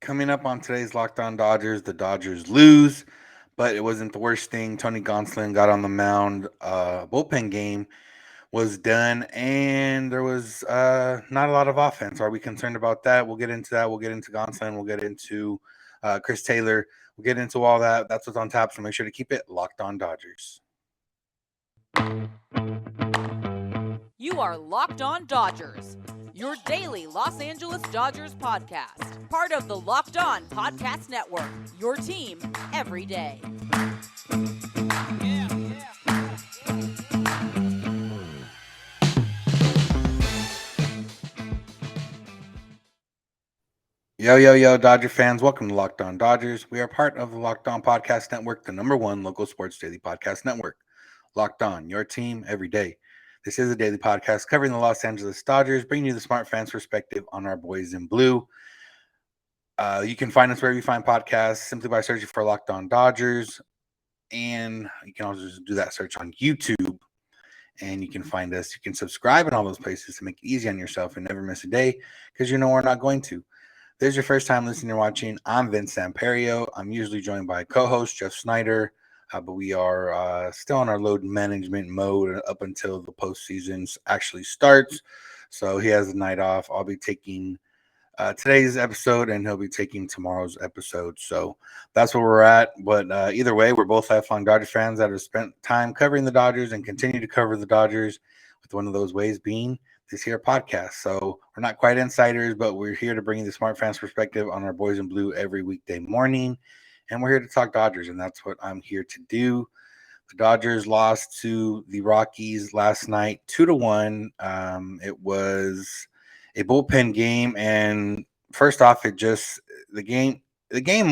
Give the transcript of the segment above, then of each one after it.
Coming up on today's Locked On Dodgers, the Dodgers lose, but it wasn't the worst thing. Tony Gonsolin got on the mound. Bullpen game was done, and there was not a lot of offense. Are we concerned about that? We'll get into that. We'll get into Gonsolin. We'll get into Chris Taylor. We'll get into all that. That's what's on tap, so make sure to keep it Locked On Dodgers. You are Locked On Dodgers, your daily Los Angeles Dodgers podcast. Part of the Locked On Podcast Network, your team every day. Yo, Dodger fans. Welcome to Locked On Dodgers. We are part of the Locked On Podcast Network, the number one local sports daily podcast network. Locked On, your team every day. This is a daily podcast covering the Los Angeles Dodgers, bringing you the smart fans' perspective on our boys in blue. You can find us wherever you find podcasts simply by searching for Locked On Dodgers. And you can also just do that search on YouTube. And you can find us. You can subscribe in all those places to make it easy on yourself and never miss a day because you know we're not going to. If this is your first time listening or watching, I'm Vince Samperio. I'm usually joined by co-host Jeff Snider. But we are still in our load management mode up until the postseason actually starts. So he has the night off. I'll be taking today's episode, and he'll be taking tomorrow's episode. So that's where we're at. But either way, we're both lifelong Dodger fans that have spent time covering the Dodgers and continue to cover the Dodgers, with one of those ways being this here podcast. So we're not quite insiders, but we're here to bring you the smart fans perspective on our boys in blue every weekday morning. And we're here to talk Dodgers, and that's what I'm here to do. The Dodgers lost to the Rockies last night, 2-1. It was a bullpen game, and first off, the game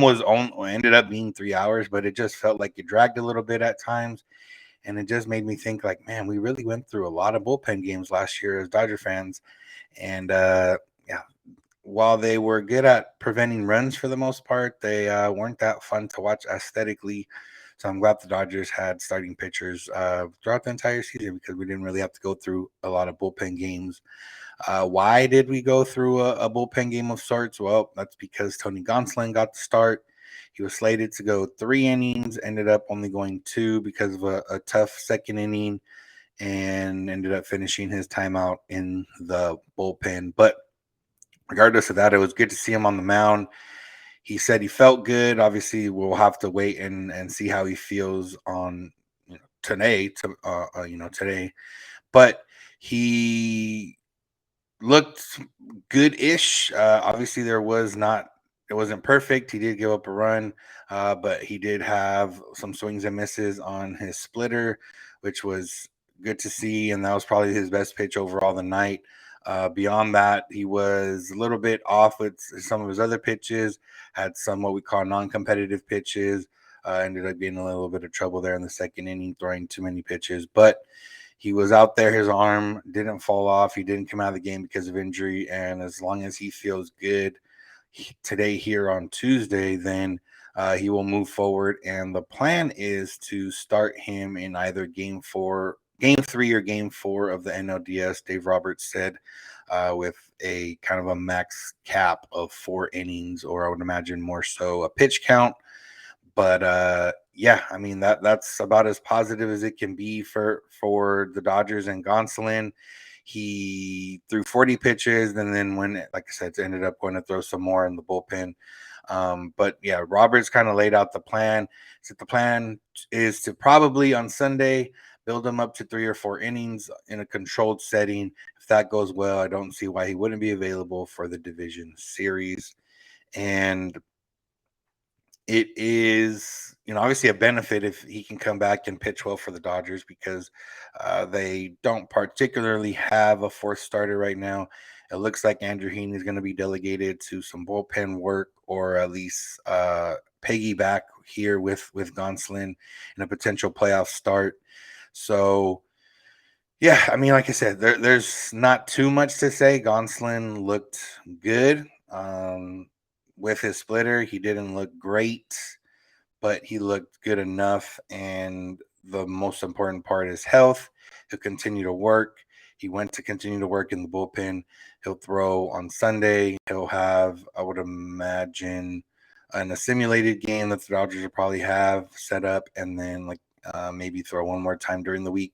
was ended up being 3 hours, but it just felt like it dragged a little bit at times, and it just made me think like, man, we really went through a lot of bullpen games last year as Dodger fans, and yeah. While they were good at preventing runs for the most part, they weren't that fun to watch aesthetically. So I'm glad the Dodgers had starting pitchers throughout the entire season because we didn't really have to go through a lot of bullpen games. Why did we go through a bullpen game of sorts? Well, that's because Tony Gonsolin got the start. He was slated to go 3 innings, ended up only going 2 because of a tough second inning, and ended up finishing his timeout in the bullpen. But regardless of that, it was good to see him on the mound. He said he felt good. Obviously, we'll have to wait and see how he feels on today. But he looked good-ish. Obviously, it wasn't perfect. He did give up a run, but he did have some swings and misses on his splitter, which was good to see. And that was probably his best pitch overall the night. Beyond that, he was a little bit off with some of his other pitches, had some what we call non-competitive pitches, ended up getting a little bit of trouble there in the second inning, throwing too many pitches. But he was out there. His arm didn't fall off. He didn't come out of the game because of injury. And as long as he feels good today here on Tuesday, then he will move forward. And the plan is to start him in either game 3 or game 4 of the NLDS, Dave Roberts said, with a kind of a max cap of 4 innings, or I would imagine more so a pitch count. But yeah, I mean that's about as positive as it can be for the Dodgers and Gonsolin. He threw 40 pitches, and then like I said, ended up going to throw some more in the bullpen. But yeah, Roberts kind of laid out the plan. So the plan is to probably on Sunday build him up to 3 or 4 innings in a controlled setting. If that goes well, I don't see why he wouldn't be available for the division series. And it is, obviously a benefit if he can come back and pitch well for the Dodgers because they don't particularly have a fourth starter right now. It looks like Andrew Heaney is going to be delegated to some bullpen work, or at least piggyback here with Gonsolin in a potential playoff start. So, yeah, I mean, like I said, there's not too much to say. Gonsolin looked good. With his splitter, he didn't look great, but he looked good enough. And the most important part is health. He'll continue to work. He went to continue to work in the bullpen. He'll throw on Sunday. He'll have, I would imagine, in a simulated game that the Dodgers will probably have set up, and then maybe throw one more time during the week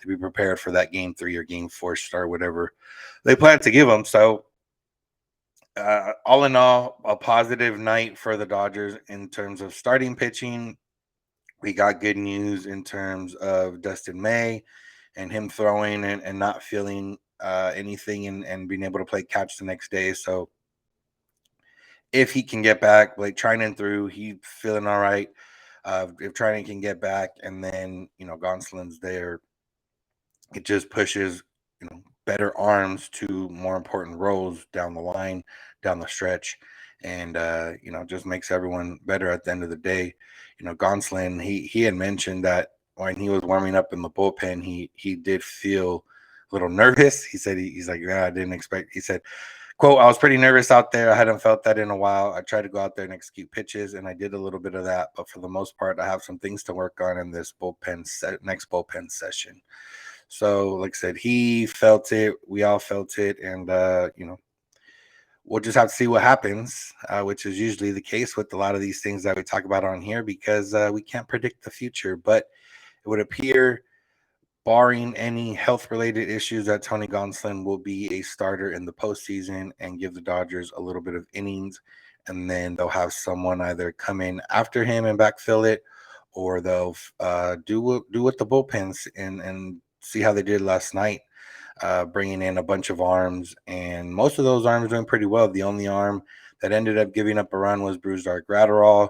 to be prepared for that game 3 or game 4 start, whatever they plan to give him. So all in all, a positive night for the Dodgers in terms of starting pitching. We got good news in terms of Dustin May and him throwing and not feeling anything and being able to play catch the next day. So if he can get back, like Trinan through, he feeling all right. If Trinan can get back, and then Gonsolin's there, it just pushes better arms to more important roles down the line, down the stretch, and just makes everyone better at the end of the day. Gonsolin, he had mentioned that when he was warming up in the bullpen, he did feel a little nervous. He said he's like, yeah, I didn't expect. He said, quote, I was pretty nervous out there. I hadn't felt that in a while. I tried to go out there and execute pitches, and I did a little bit of that. But for the most part, I have some things to work on in this next bullpen session. So, like I said, he felt it. We all felt it. And, we'll just have to see what happens, which is usually the case with a lot of these things that we talk about on here because we can't predict the future. But it would appear, barring any health-related issues, that Tony Gonsolin will be a starter in the postseason and give the Dodgers a little bit of innings, and then they'll have someone either come in after him and backfill it, or they'll do what the bullpens and see how they did last night, bringing in a bunch of arms, and most of those arms doing pretty well. The only arm that ended up giving up a run was Bruce Gratterall.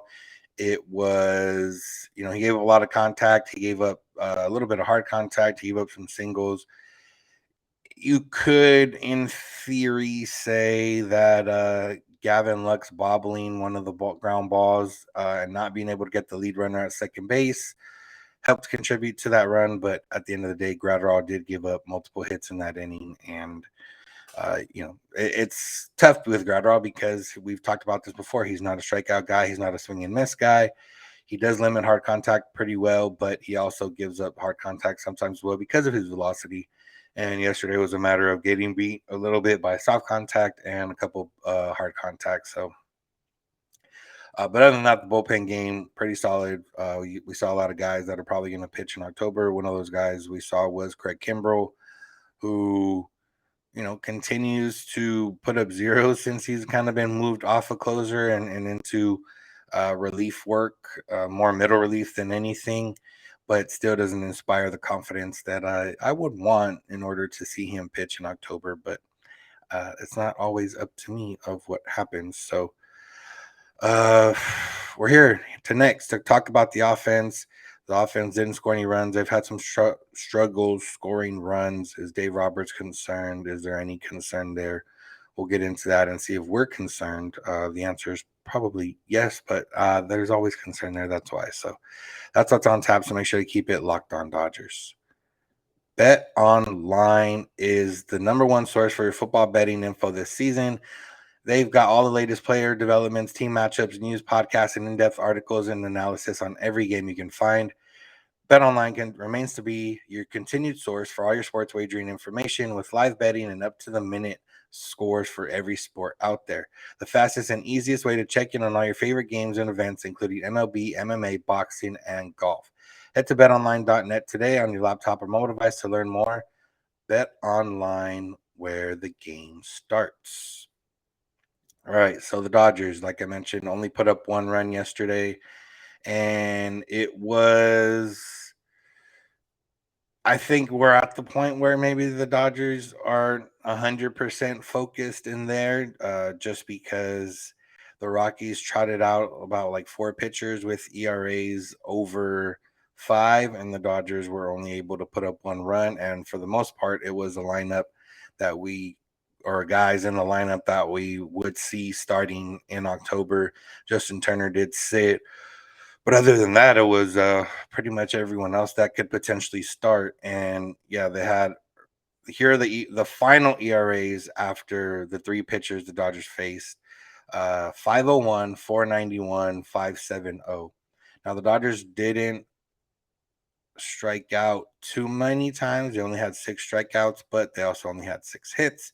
It was, he gave up a lot of contact. He gave up a little bit of hard contact. He gave up some singles. You could, in theory, say that Gavin Lux bobbling one of the ground balls and not being able to get the lead runner at second base helped contribute to that run. But at the end of the day, Gratterall did give up multiple hits in that inning. And it's tough with Gratterall because we've talked about this before. He's not a strikeout guy. He's not a swing and miss guy. He does limit hard contact pretty well, but he also gives up hard contact sometimes well because of his velocity. And yesterday was a matter of getting beat a little bit by soft contact and a couple hard contacts. So, but other than that, the bullpen game, pretty solid. We saw a lot of guys that are probably going to pitch in October. One of those guys we saw was Craig Kimbrell, who continues to put up zeros since he's kind of been moved off a closer and into relief work, more middle relief than anything, but still doesn't inspire the confidence that I would want in order to see him pitch in October. But it's not always up to me of what happens. So we're here to talk about the offense. The offense didn't score any runs. They've had some struggles scoring runs. Is Dave Roberts concerned? Is there any concern there? We'll get into that and see if we're concerned. The answer is probably yes, but there's always concern there. That's why. So that's what's on tap. So make sure you keep it locked on Dodgers. BetOnline is the number one source for your football betting info this season. They've got all the latest player developments, team matchups, news, podcasts, and in-depth articles and analysis on every game you can find. BetOnline remains to be your continued source for all your sports wagering information with live betting and up-to-the-minute scores for every sport out there. The fastest and easiest way to check in on all your favorite games and events, including MLB, MMA, boxing, and golf. Head to betonline.net today on your laptop or mobile device to learn more. BetOnline, where the game starts. All right, so the Dodgers, like I mentioned, only put up one run yesterday, and I think we're at the point where maybe the Dodgers are 100% focused in there, just because the Rockies trotted out about like 4 pitchers with ERAs over 5, and the Dodgers were only able to put up one run. And for the most part, it was a lineup that or guys in the lineup that we would see starting in October. Justin Turner did sit. But other than that, it was pretty much everyone else that could potentially start. And yeah, here are the final ERAs after the 3 pitchers the Dodgers faced: 501, 491, 570. Now the Dodgers didn't strike out too many times. They only had 6 strikeouts, but they also only had 6 hits.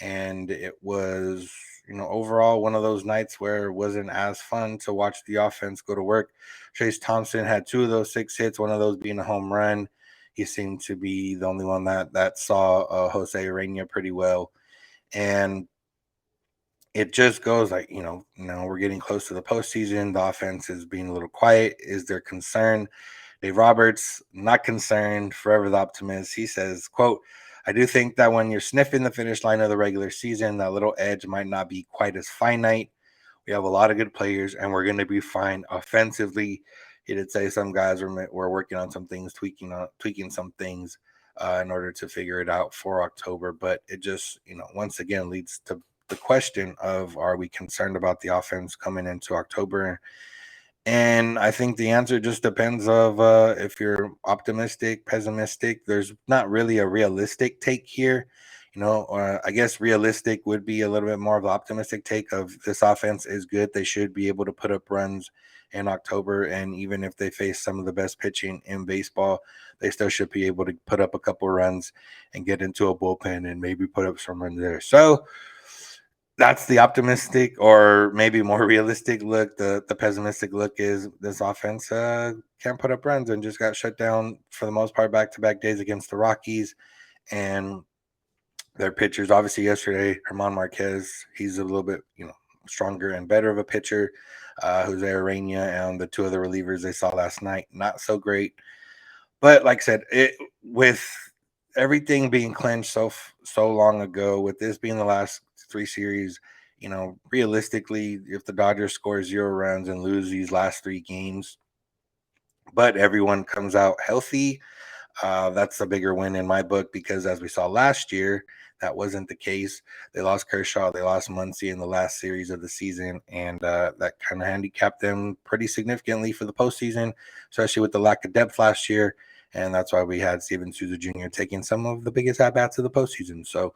And it was, overall one of those nights where it wasn't as fun to watch the offense go to work. Chase Thompson had two of those 6 hits, one of those being a home run. He seemed to be the only one that saw Jose Urena pretty well. And it just goes like, now we're getting close to the postseason. The offense is being a little quiet. Is there concern? Dave Roberts, not concerned, forever the optimist. He says, quote, I do think that when you're sniffing the finish line of the regular season, that little edge might not be quite as finite. We have a lot of good players, and we're going to be fine offensively. He did say some guys were working on some things, tweaking some things in order to figure it out for October. But it just, once again leads to the question of, are we concerned about the offense coming into October? And I think the answer just depends of if you're optimistic, pessimistic. There's not really a realistic take here. Or I guess realistic would be a little bit more of an optimistic take of this offense is good. They should be able to put up runs in October. And even if they face some of the best pitching in baseball, they still should be able to put up a couple runs and get into a bullpen and maybe put up some runs there. So that's the optimistic or maybe more realistic look. The pessimistic look is this offense can't put up runs and just got shut down for the most part back-to-back days against the Rockies. And their pitchers, obviously yesterday, Herman Marquez, he's a little bit, stronger and better of a pitcher. Jose Urena and the two other relievers they saw last night, not so great. But like I said, with everything being clinched so long ago, with this being the last 3 series, realistically, if the Dodgers score 0 runs and lose these last 3 games, but everyone comes out healthy, that's a bigger win in my book because as we saw last year, that wasn't the case. They lost Kershaw, they lost Muncy in the last series of the season, and that kind of handicapped them pretty significantly for the postseason, especially with the lack of depth last year. And that's why we had Steven Souza Jr. taking some of the biggest at-bats of the postseason. So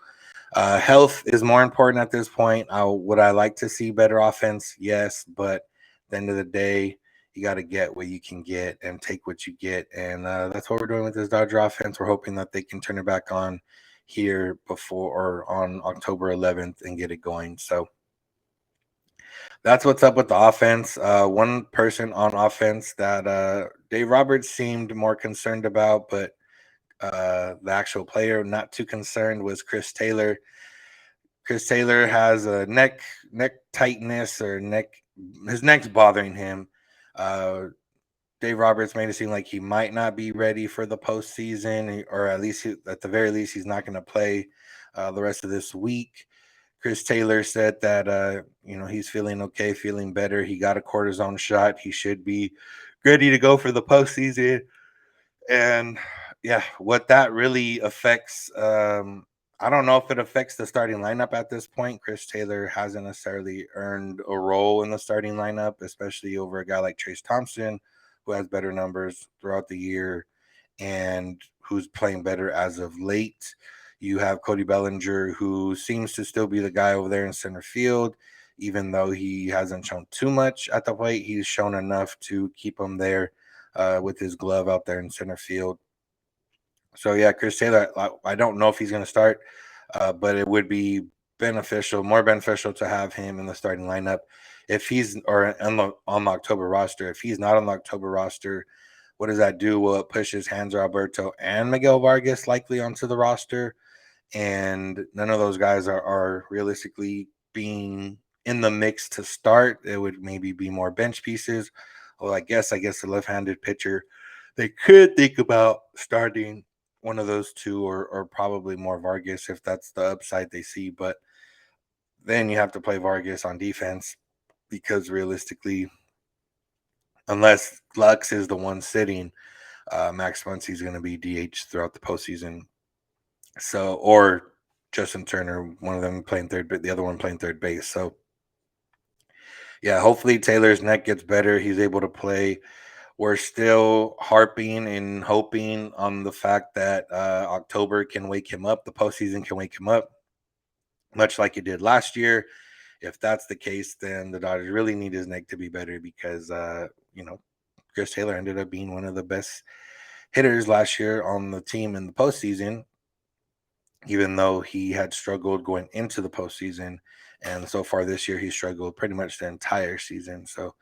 health is more important at this point. Would I like to see better offense? Yes, but at the end of the day, you got to get what you can get and take what you get. And that's what we're doing with this Dodger offense. We're hoping that they can turn it back on here before or on October 11th and get it going. So that's what's up with the offense. One person on offense that Dave Roberts seemed more concerned about, but the actual player not too concerned was Chris Taylor. Chris Taylor has a neck tightness or his neck's bothering him. Uh, Dave Roberts made it seem like he might not be ready for the postseason, or at least at the very least, he's not going to play the rest of this week. Chris Taylor said that he's feeling okay, feeling better. He got a cortisone shot. He should be ready to go for the postseason. And yeah, what that really affects, I don't know if it affects the starting lineup at this point. Chris Taylor hasn't necessarily earned a role in the starting lineup, especially over a guy like Chase Thompson, who has better numbers throughout the year and who's playing better as of late. You have Cody Bellinger, who seems to still be the guy over there in center field, even though he hasn't shown too much at the plate. He's shown enough to keep him there with his glove out there in center field. So yeah, Chris Taylor, I don't know if he's going to start, but it would be more beneficial to have him in the starting lineup if he's on the October roster. If he's not on the October roster, what does that do? Well, it pushes Hanser Alberto and Miguel Vargas likely onto the roster, and none of those guys are realistically being in the mix to start. It would maybe be more bench pieces. Well, I guess the left-handed pitcher, they could think about starting one of those two, or probably more Vargas if that's the upside they see. But then you have to play Vargas on defense because realistically, unless Lux is the one sitting, Max Muncy's going to be DH throughout the postseason. So, or Justin Turner, one of them playing third, but the other one playing third base. So, yeah, hopefully Taylor's neck gets better. He's able to play. We're still harping and hoping on the fact that October can wake him up. The postseason can wake him up, much like it did last year. If that's the case, then the Dodgers really need his neck to be better because, Chris Taylor ended up being one of the best hitters last year on the team in the postseason. even though he had struggled going into the postseason. And so far this year, he struggled pretty much the entire season. So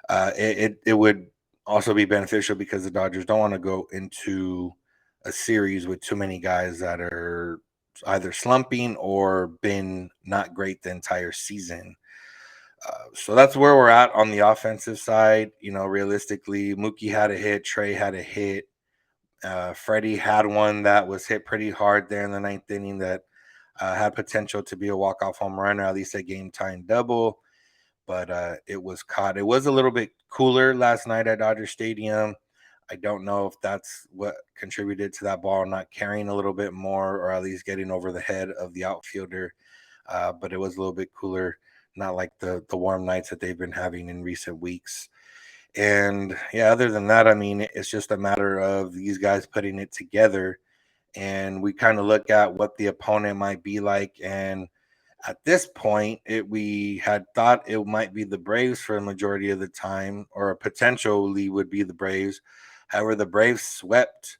it would also be beneficial because the Dodgers don't want to go into a series with too many guys that are either slumping or been not great the entire season. So that's where we're at on the offensive side. Realistically, Mookie had a hit, Trey had a hit, Freddie had one that was hit pretty hard there in the ninth inning that had potential to be a walk-off home run or at least a game-tying double, but it was caught. It was a little bit cooler last night at Dodger Stadium. I don't know if that's what contributed to that ball not carrying a little bit more or at least getting over the head of the outfielder, but it was a little bit cooler, not like the warm nights that they've been having in recent weeks. And yeah, other than that, I mean, it's just a matter of these guys putting it together. And we kind of look at what the opponent might be like. And at this point, we had thought it might be the Braves for a majority of the time, or potentially would be the Braves. However, the Braves swept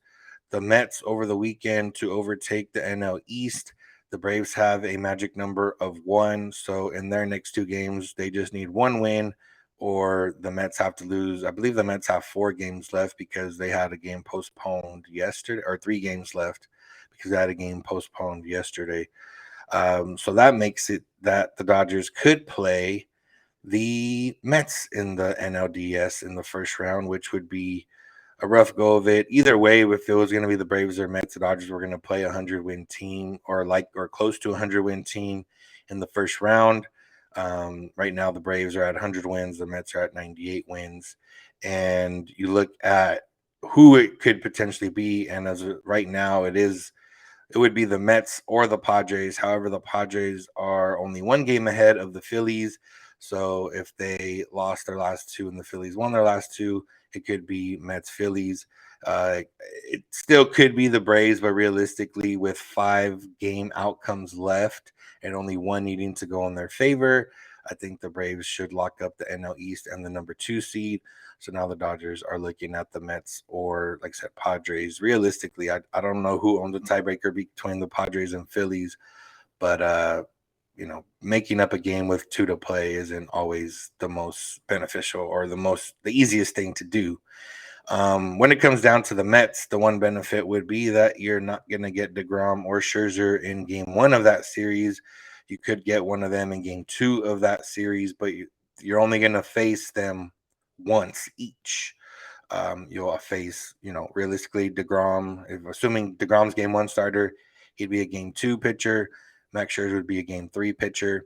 the Mets over the weekend to overtake the NL East. The Braves have a magic number of 1. So in their next 2 games, they just need 1 win or the Mets have to lose. I believe the Mets have 4 games left because they had a game postponed yesterday, or 3 games left because they had a game postponed yesterday. So that makes it that the Dodgers could play the Mets in the NLDS in the first round, which would be a rough go of it. Either way, if it was going to be the Braves or Mets, the Dodgers were going to play a 100-win team or close to a 100-win team in the first round. Right now, the Braves are at 100 wins, the Mets are at 98 wins, and you look at who it could potentially be, and as of right now, it would be the Mets or the Padres. However, the Padres are only 1 game ahead of the Phillies. So if they lost their last 2 and the Phillies won their last 2, it could be Mets Phillies. It still could be the Braves, but realistically, with 5 game outcomes left and only one needing to go in their favor, I think the Braves should lock up the NL East and the number 2 seed. So now the Dodgers are looking at the Mets or, like I said, Padres. Realistically, I don't know who owns the tiebreaker between the Padres and Phillies, but making up a game with 2 to play isn't always the most beneficial or the easiest thing to do. When it comes down to the Mets, the one benefit would be that you're not going to get DeGrom or Scherzer in game 1 of that series. You could get one of them in game 2 of that series, but you're only going to face them once each. You'll face, realistically, DeGrom. Assuming DeGrom's game 1 starter, he'd be a game 2 pitcher. Max Scherzer would be a game 3 pitcher.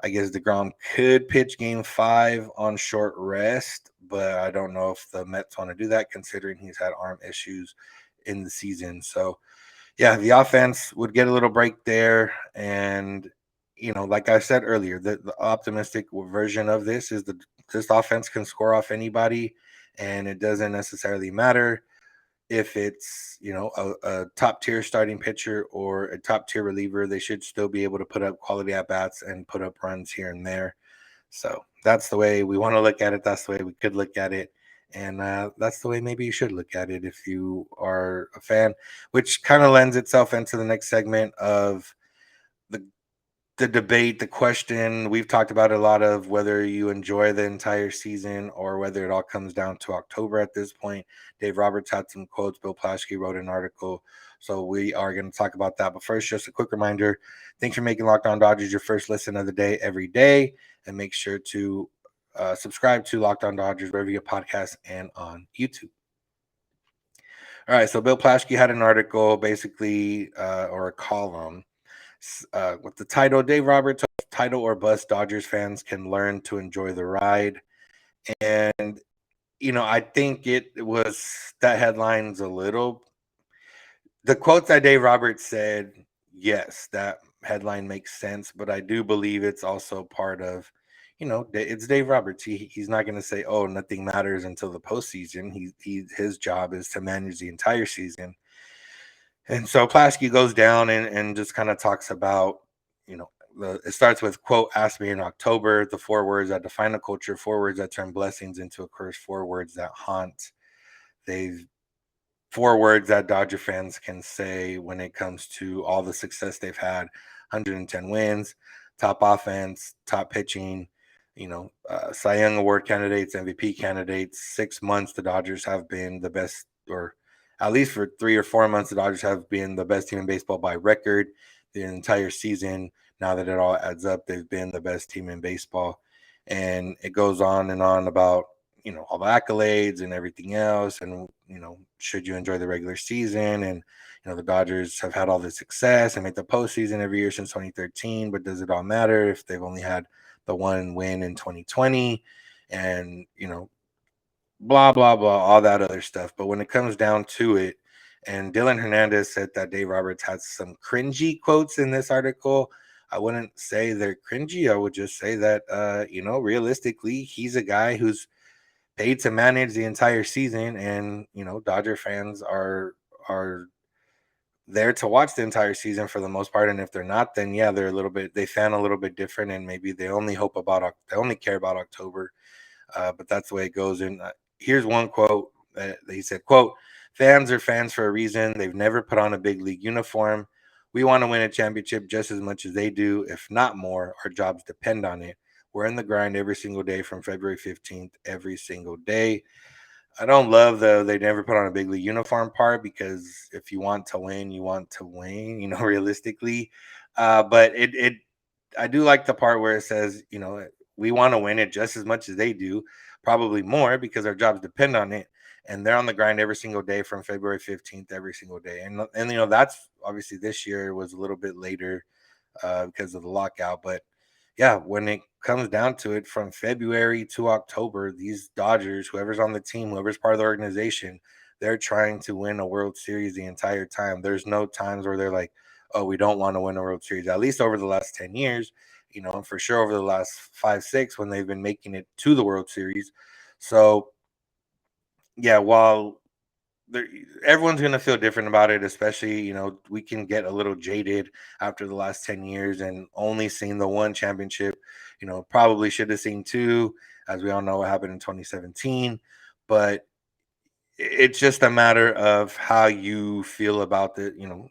I guess DeGrom could pitch game 5 on short rest, but I don't know if the Mets want to do that considering he's had arm issues in the season. So, yeah, the offense would get a little break there. And, like I said earlier, the optimistic version of this is this offense can score off anybody, and it doesn't necessarily matter if it's a top tier starting pitcher or a top tier reliever. They should still be able to put up quality at bats and put up runs here and there. So that's the way we want to look at it. That's the way we could look at it. And that's the way maybe you should look at it if you are a fan, which kind of lends itself into the next segment of the the debate, the question. We've talked about a lot of whether you enjoy the entire season or whether it all comes down to October at this point. Dave Roberts had some quotes. Bill Plaschke wrote an article. So we are going to talk about that. But first, just a quick reminder. Thanks for making Locked On Dodgers your first listen of the day every day. And make sure to subscribe to Locked On Dodgers wherever you get podcasts and on YouTube. All right. So Bill Plaschke had an article basically, or a column with the title, Dave Roberts, title or bust, Dodgers fans can learn to enjoy the ride. And, I think it was that headline's a little, the quotes that Dave Roberts said, yes, that headline makes sense, but I do believe it's also part of, it's Dave Roberts. He's not going to say, oh, nothing matters until the postseason. His job is to manage the entire season. And so Plasky goes down and just kind of talks about, it starts with, quote, ask me in October, the 4 words that define a culture, 4 words that turn blessings into a curse, 4 words that haunt. They've four words that Dodger fans can say when it comes to all the success they've had: 110 wins, top offense, top pitching, Cy Young Award candidates, MVP candidates. 6 months, the Dodgers have been the best, or at least for 3 or 4 months, the Dodgers have been the best team in baseball by record. The entire season, now that it all adds up, they've been the best team in baseball. And it goes on and on about all the accolades and everything else, and should you enjoy the regular season, and the Dodgers have had all this success and make the postseason every year since 2013, but does it all matter if they've only had the one win in 2020? And blah blah blah, all that other stuff. But when it comes down to it, and Dylan Hernandez said that Dave Roberts had some cringy quotes in this article. I wouldn't say they're cringy. I would just say that realistically, he's a guy who's paid to manage the entire season, and Dodger fans are there to watch the entire season for the most part. And if they're not, then yeah, they fan a little bit different, and maybe they only care about October. But that's the way it goes. And here's one quote that he said, quote, "Fans are fans for a reason. They've never put on a big league uniform. We want to win a championship just as much as they do, if not more. Our jobs depend on it. We're in the grind every single day from February 15th, every single day." I don't love the they never put on a big league uniform part, because if you want to win, you want to win, realistically. But it I do like the part where it says, we want to win it just as much as they do, probably more, because our jobs depend on it. And they're on the grind every single day from February 15th, every single day. And that's obviously this year was a little bit later because of the lockout. But yeah, when it comes down to it, from February to October, these Dodgers, whoever's on the team, whoever's part of the organization, they're trying to win a World Series the entire time. There's no times where they're like, oh, we don't want to win a World Series. At least over the last 10 years, and for sure over the last 5, 6, when they've been making it to the World Series. So, yeah, while there, everyone's going to feel different about it, especially, we can get a little jaded after the last 10 years and only seeing the one championship. Probably should have seen two, as we all know what happened in 2017. But it's just a matter of how you feel about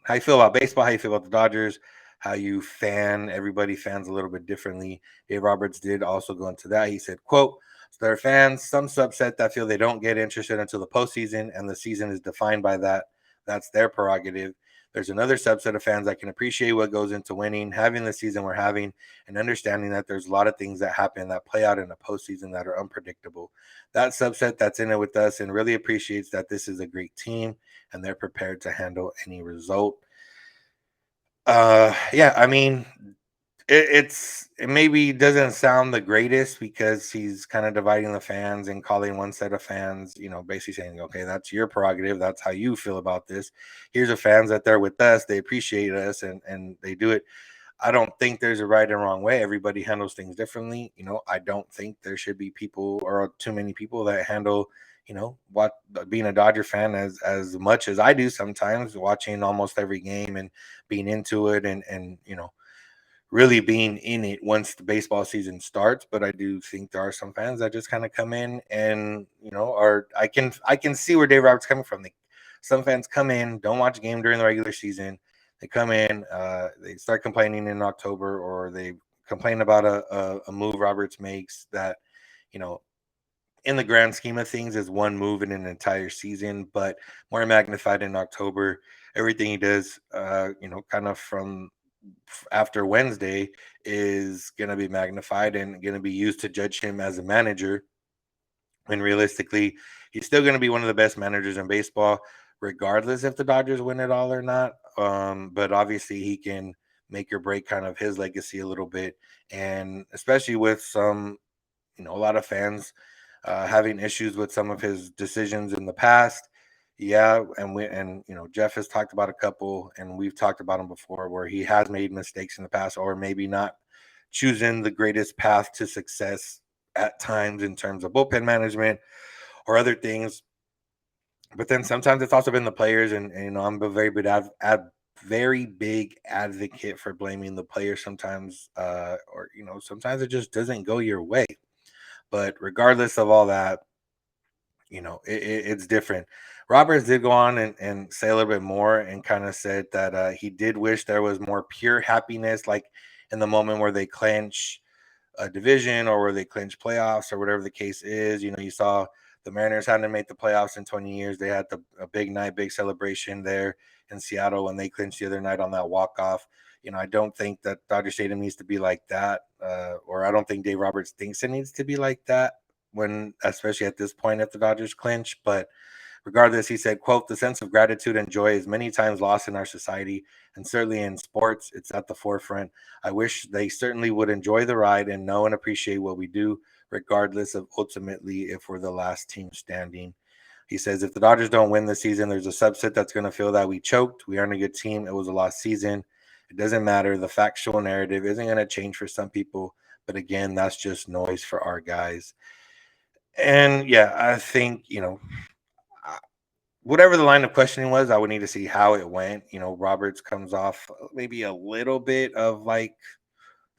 how you feel about baseball, how you feel about the Dodgers, how you fan. Everybody fans a little bit differently. Dave Roberts did also go into that. He said, quote, "So there are fans, some subset that feel they don't get interested until the postseason, and the season is defined by that. That's their prerogative. There's another subset of fans that can appreciate what goes into winning, having the season we're having, and understanding that there's a lot of things that happen that play out in the postseason that are unpredictable. That subset that's in it with us and really appreciates that this is a great team and they're prepared to handle any result." Yeah, I mean, it maybe doesn't sound the greatest, because he's kind of dividing the fans and calling one set of fans, basically saying, okay, that's your prerogative, that's how you feel about this. Here's the fans that they're with us, they appreciate us, and they do it. I don't think there's a right and wrong way. Everybody handles things differently. I don't think there should be people, or too many people, that handle, what being a Dodger fan as much as I do sometimes, watching almost every game and being into it, and really being in it once the baseball season starts. But I do think there are some fans that just kind of come in and, are I can see where Dave Roberts coming from. Some fans come in, don't watch a game during the regular season. They come in, they start complaining in October, or they complain about a move Roberts makes that, you know, in the grand scheme of things is one move in an entire season, but more magnified in October. Everything he does, kind of from after Wednesday, is going to be magnified and going to be used to judge him as a manager. And realistically, he's still going to be one of the best managers in baseball, regardless if the Dodgers win it all or not. But obviously, he can make or break kind of his legacy a little bit, and especially with some, a lot of fans having issues with some of his decisions in the past. Yeah, and Jeff has talked about a couple, and we've talked about him before, where he has made mistakes in the past, or maybe not choosing the greatest path to success at times in terms of bullpen management or other things. But then sometimes it's also been the players, and I'm a very big advocate for blaming the players sometimes, or sometimes it just doesn't go your way. But regardless of all that, it's different. Roberts did go on and say a little bit more and kind of said that he did wish there was more pure happiness, like in the moment where they clinch a division or where they clinch playoffs or whatever the case is. You saw the Mariners hadn't made the playoffs in 20 years. They had a big night, big celebration there in Seattle when they clinched the other night on that walk off. I don't think that Dodger Stadium needs to be like that, or I don't think Dave Roberts thinks it needs to be like that when, especially at this point, if the Dodgers clinch. But regardless, he said, quote, "The sense of gratitude and joy is many times lost in our society, and certainly in sports, it's at the forefront. I wish they certainly would enjoy the ride and know and appreciate what we do, regardless of ultimately if we're the last team standing." He says, "If the Dodgers don't win this season, there's a subset that's going to feel that we choked. We aren't a good team. It was a lost season. It doesn't matter. The factual narrative isn't going to change for some people. But again, that's just noise for our guys." And yeah, I think, whatever the line of questioning was, I would need to see how it went. Roberts comes off maybe a little bit of like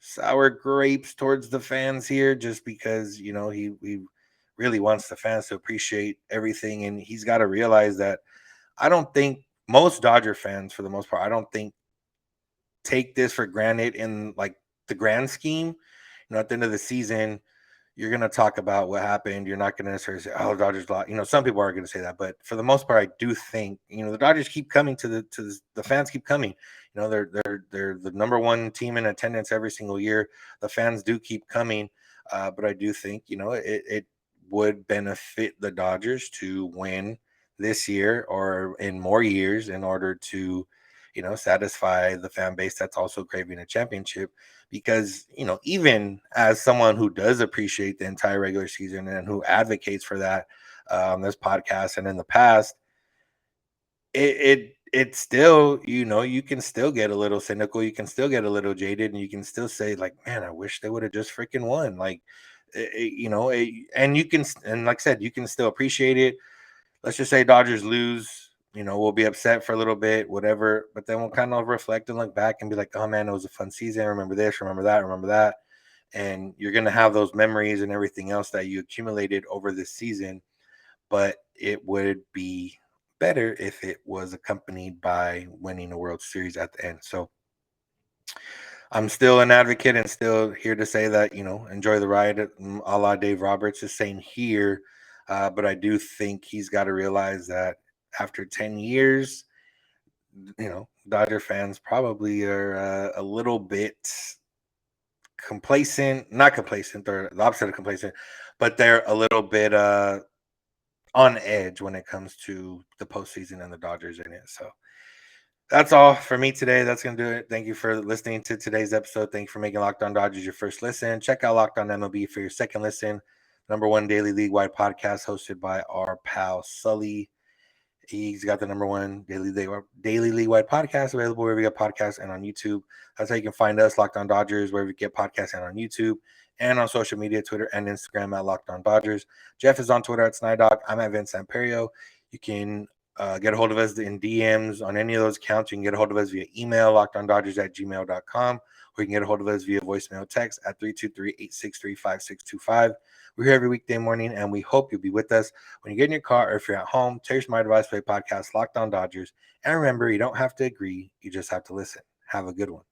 sour grapes towards the fans here, just because he really wants the fans to appreciate everything, and he's got to realize that I don't think most Dodger fans, for the most part, I don't think take this for granted in like the grand scheme. At the end of the season, you're going to talk about what happened. You're not going to necessarily say, "Oh, Dodgers lost." Some people are going to say that, but for the most part, I do think the Dodgers keep coming the fans keep coming. They're the number one team in attendance every single year. The fans do keep coming, but I do think it would benefit the Dodgers to win this year or in more years in order to satisfy the fan base that's also craving a championship. Because even as someone who does appreciate the entire regular season and who advocates for that on this podcast and in the past, it still, you can still get a little cynical, you can still get a little jaded, and you can still say like, man, I wish they would have just freaking won. Like, and you can, and like I said, you can still appreciate it. Let's just say Dodgers lose, we'll be upset for a little bit, whatever, but then we'll kind of reflect and look back and be like, oh man, it was a fun season. Remember this, remember that, remember that. And you're going to have those memories and everything else that you accumulated over this season, but it would be better if it was accompanied by winning a World Series at the end. So I'm still an advocate and still here to say that, enjoy the ride, a la Dave Roberts is saying here. But I do think he's got to realize that after 10 years, Dodger fans probably are a little bit complacent, not complacent, they're the opposite of complacent, but they're a little bit on edge when it comes to the postseason and the Dodgers in it. So that's all for me today. That's going to do it. Thank you for listening to today's episode. Thank you for making Locked On Dodgers your first listen. Check out Locked On MLB for your second listen. Number one daily league-wide podcast hosted by our pal Sully. He's got the number one daily league-wide podcast available wherever you get podcasts and on YouTube. That's how you can find us, Locked On Dodgers, wherever you get podcasts and on YouTube and on social media, Twitter and Instagram at Locked On Dodgers. Jeff is on Twitter at Snider. I'm at Vince Samperio. You can get a hold of us in DMs on any of those accounts. You can get a hold of us via email, lockedondodgers@gmail.com, or you can get a hold of us via voicemail text at 323-863-5625. We're here every weekday morning, and we hope you'll be with us when you get in your car or if you're at home. Tell your smart device, play podcast Locked On Dodgers. And remember, you don't have to agree. You just have to listen. Have a good one.